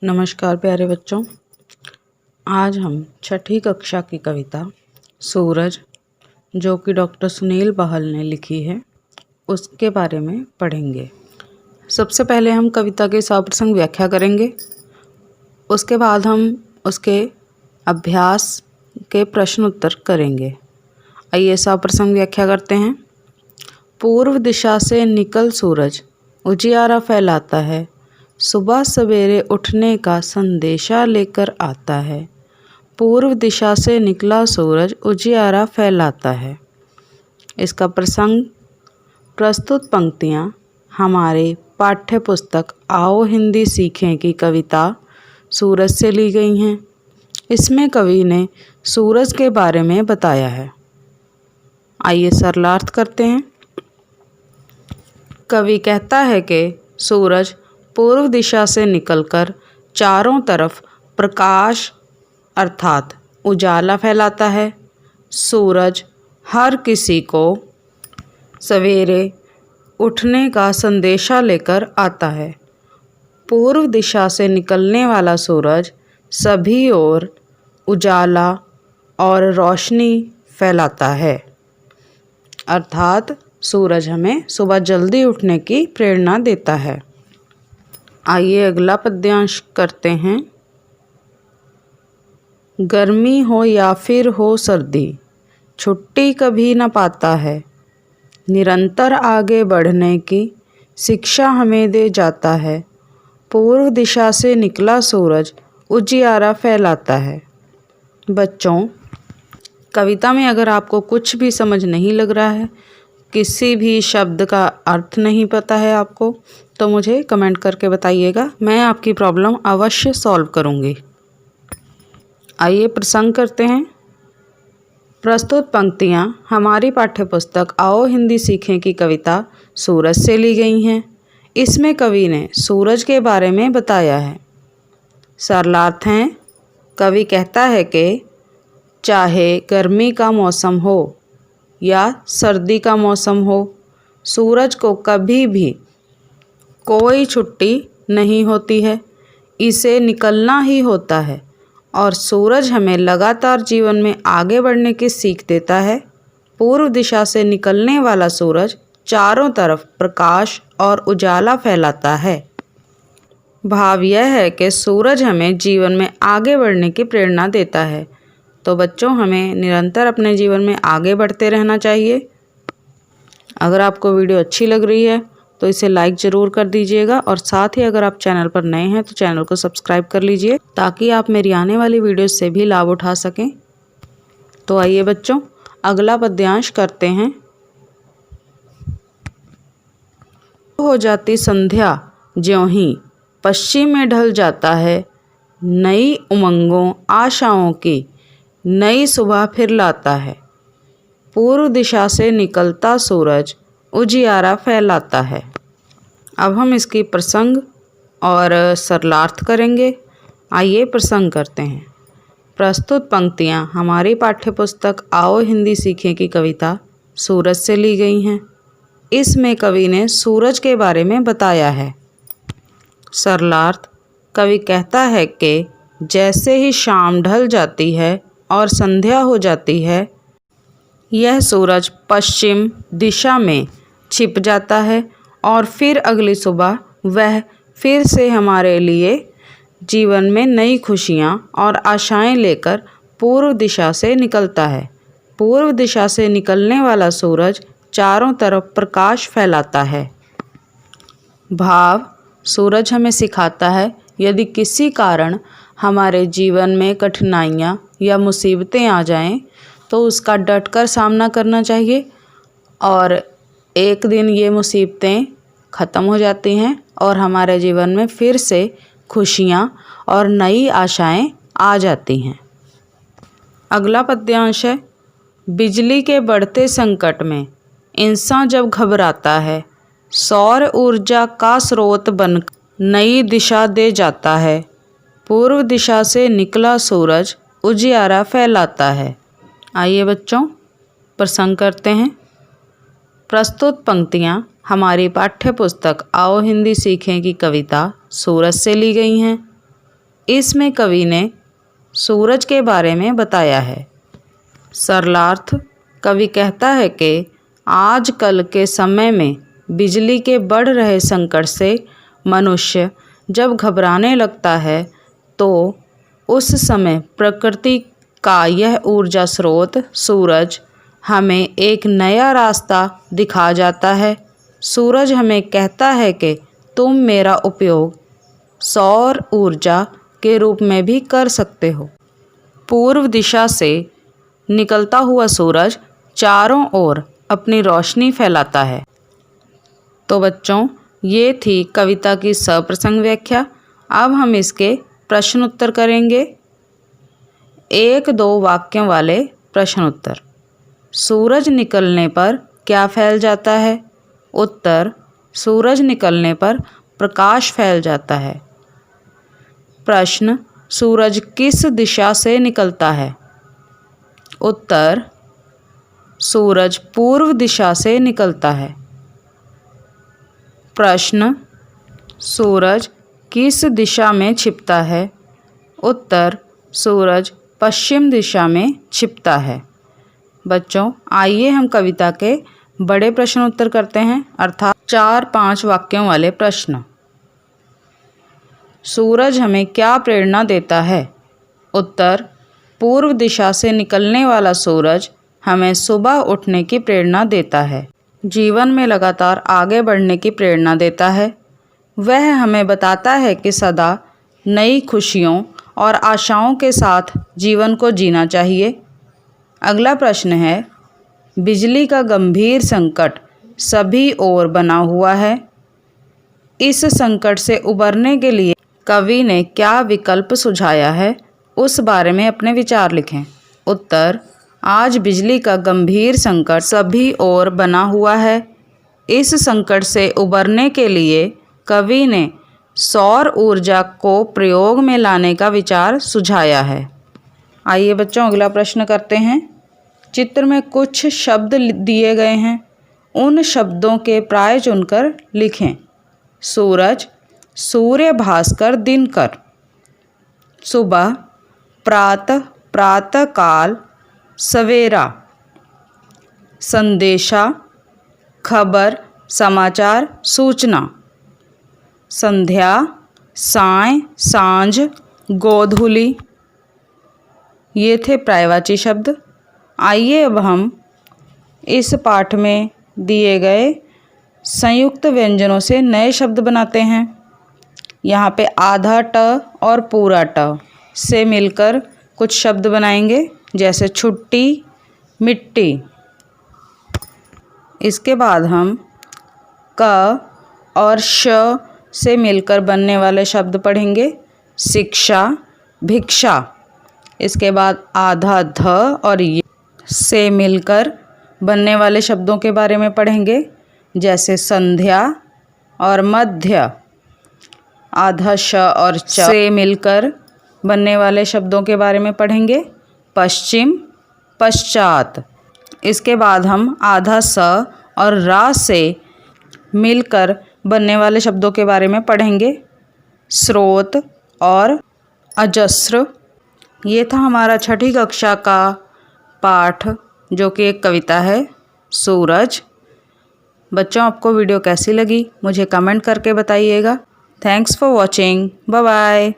नमस्कार प्यारे बच्चों। आज हम छठी कक्षा की कविता सूरज, जो कि डॉक्टर सुनील बहल ने लिखी है, उसके बारे में पढ़ेंगे। सबसे पहले हम कविता के सप्रसंग व्याख्या करेंगे। उसके बाद हम उसके अभ्यास के प्रश्न उत्तर करेंगे। आइए सप्रसंग व्याख्या करते हैं। पूर्व दिशा से निकल सूरज, उजियारा फैलाता है, सुबह सवेरे उठने का संदेशा लेकर आता है। पूर्व दिशा से निकला सूरज उजियारा फैलाता है। इसका प्रसंग, प्रस्तुत पंक्तियाँ हमारे पाठ्य पुस्तक आओ हिंदी सीखें की कविता सूरज से ली गई हैं। इसमें कवि ने सूरज के बारे में बताया है। आइए सरलार्थ करते हैं। कवि कहता है कि सूरज पूर्व दिशा से निकलकर चारों तरफ प्रकाश अर्थात उजाला फैलाता है। सूरज हर किसी को सवेरे उठने का संदेशा लेकर आता है। पूर्व दिशा से निकलने वाला सूरज सभी ओर उजाला और रोशनी फैलाता है, अर्थात सूरज हमें सुबह जल्दी उठने की प्रेरणा देता है। आइए अगला पद्यांश करते हैं। गर्मी हो या फिर हो सर्दी, छुट्टी कभी न पाता है, निरंतर आगे बढ़ने की शिक्षा हमें दे जाता है। पूर्व दिशा से निकला सूरज उजियारा फैलाता है। बच्चों, कविता में अगर आपको कुछ भी समझ नहीं लग रहा है, किसी भी शब्द का अर्थ नहीं पता है आपको, तो मुझे कमेंट करके बताइएगा। मैं आपकी प्रॉब्लम अवश्य सॉल्व करूँगी। आइए प्रसंग करते हैं। प्रस्तुत पंक्तियाँ हमारी पाठ्यपुस्तक आओ हिंदी सीखें की कविता सूरज से ली गई हैं। इसमें कवि ने सूरज के बारे में बताया है। सरलार्थ हैं। कवि कहता है कि चाहे गर्मी का मौसम हो या सर्दी का मौसम हो, सूरज को कभी भी कोई छुट्टी नहीं होती है, इसे निकलना ही होता है और सूरज हमें लगातार जीवन में आगे बढ़ने की सीख देता है। पूर्व दिशा से निकलने वाला सूरज चारों तरफ प्रकाश और उजाला फैलाता है। भाव यह है कि सूरज हमें जीवन में आगे बढ़ने की प्रेरणा देता है। तो बच्चों, हमें निरंतर अपने जीवन में आगे बढ़ते रहना चाहिए। अगर आपको वीडियो अच्छी लग रही है तो इसे लाइक ज़रूर कर दीजिएगा और साथ ही अगर आप चैनल पर नए हैं तो चैनल को सब्सक्राइब कर लीजिए, ताकि आप मेरी आने वाली वीडियो से भी लाभ उठा सकें। तो आइए बच्चों, अगला पद्यांश करते हैं। हो जाती संध्या ज्यों ही पश्चिम में ढल जाता है, नई उमंगों आशाओं की नई सुबह फिर लाता है। पूर्व दिशा से निकलता सूरज उजियारा फैलाता है। अब हम इसकी प्रसंग और सरलार्थ करेंगे। आइए प्रसंग करते हैं। प्रस्तुत पंक्तियाँ हमारी पाठ्यपुस्तक आओ हिंदी सीखें की कविता सूरज से ली गई हैं। इसमें कवि ने सूरज के बारे में बताया है। सरलार्थ, कवि कहता है कि जैसे ही शाम ढल जाती है और संध्या हो जाती है, यह सूरज पश्चिम दिशा में छिप जाता है और फिर अगली सुबह वह फिर से हमारे लिए जीवन में नई खुशियाँ और आशाएं लेकर पूर्व दिशा से निकलता है। पूर्व दिशा से निकलने वाला सूरज चारों तरफ प्रकाश फैलाता है। भाव, सूरज हमें सिखाता है यदि किसी कारण हमारे जीवन में कठिनाइयाँ या मुसीबतें आ जाएं, तो उसका डटकर सामना करना चाहिए और एक दिन ये मुसीबतें ख़त्म हो जाती हैं और हमारे जीवन में फिर से खुशियाँ और नई आशाएं आ जाती हैं। अगला पद्यांश है। बिजली के बढ़ते संकट में इंसान जब घबराता है, सौर ऊर्जा का स्रोत बन नई दिशा दे जाता है। पूर्व दिशा से निकला सूरज उजियारा फैलाता है। आइए बच्चों, प्रसंग करते हैं। प्रस्तुत पंक्तियाँ हमारी पाठ्य पुस्तक आओ हिंदी सीखें की कविता सूरज से ली गई हैं। इसमें कवि ने सूरज के बारे में बताया है। सरलार्थ, कवि कहता है कि आजकल के समय में बिजली के बढ़ रहे संकट से मनुष्य जब घबराने लगता है तो उस समय प्रकृति का यह ऊर्जा स्रोत सूरज हमें एक नया रास्ता दिखा जाता है। सूरज हमें कहता है कि तुम मेरा उपयोग सौर ऊर्जा के रूप में भी कर सकते हो। पूर्व दिशा से निकलता हुआ सूरज चारों ओर अपनी रोशनी फैलाता है। तो बच्चों, ये थी कविता की सप्रसंग व्याख्या। अब हम इसके प्रश्न उत्तर करेंगे। 1-2 वाक्यों वाले प्रश्न उत्तर। सूरज निकलने पर क्या फैल जाता है? उत्तर, सूरज निकलने पर प्रकाश फैल जाता है। प्रश्न, सूरज किस दिशा से निकलता है? उत्तर, सूरज पूर्व दिशा से निकलता है। प्रश्न, सूरज किस दिशा में छिपता है? उत्तर, सूरज पश्चिम दिशा में छिपता है। बच्चों, आइए हम कविता के बड़े प्रश्न उत्तर करते हैं, अर्थात 4-5 वाक्यों वाले प्रश्न। सूरज हमें क्या प्रेरणा देता है? उत्तर, पूर्व दिशा से निकलने वाला सूरज हमें सुबह उठने की प्रेरणा देता है, जीवन में लगातार आगे बढ़ने की प्रेरणा देता है। वह हमें बताता है कि सदा नई खुशियों और आशाओं के साथ जीवन को जीना चाहिए। अगला प्रश्न है, बिजली का गंभीर संकट सभी ओर बना हुआ है। इस संकट से उबरने के लिए कवि ने क्या विकल्प सुझाया है, उस बारे में अपने विचार लिखें। उत्तर, आज बिजली का गंभीर संकट सभी ओर बना हुआ है। इस संकट से उबरने के लिए कवि ने सौर ऊर्जा को प्रयोग में लाने का विचार सुझाया है। आइए बच्चों, अगला प्रश्न करते हैं। चित्र में कुछ शब्द दिए गए हैं, उन शब्दों के प्राय चुनकर लिखें। सूरज, सूर्य, भास्कर, दिनकर। सुबह, प्रातः, प्रातःकाल, सवेरा। संदेशा, खबर, समाचार, सूचना। संध्या, साय, सांझ, गोधूली। ये थे पर्यायवाची शब्द। आइए अब हम इस पाठ में दिए गए संयुक्त व्यंजनों से नए शब्द बनाते हैं। यहाँ पे आधा ट और पूरा ट से मिलकर कुछ शब्द बनाएंगे, जैसे छुट्टी, मिट्टी। इसके बाद हम क और श से मिलकर बनने वाले शब्द पढ़ेंगे, शिक्षा, भिक्षा। इसके बाद आधा ध और य से मिलकर बनने वाले शब्दों के बारे में पढ़ेंगे, जैसे संध्या और मध्य। आधा श और च से मिलकर बनने वाले शब्दों के बारे में पढ़ेंगे, पश्चिम, पश्चात। इसके बाद हम आधा स और रा से मिलकर बनने वाले शब्दों के बारे में पढ़ेंगे, स्रोत और अजस्र। ये था हमारा 6ठी कक्षा का पाठ, जो कि एक कविता है, सूरज। बच्चों, आपको वीडियो कैसी लगी मुझे कमेंट करके बताइएगा। Thanks for watching. Bye bye.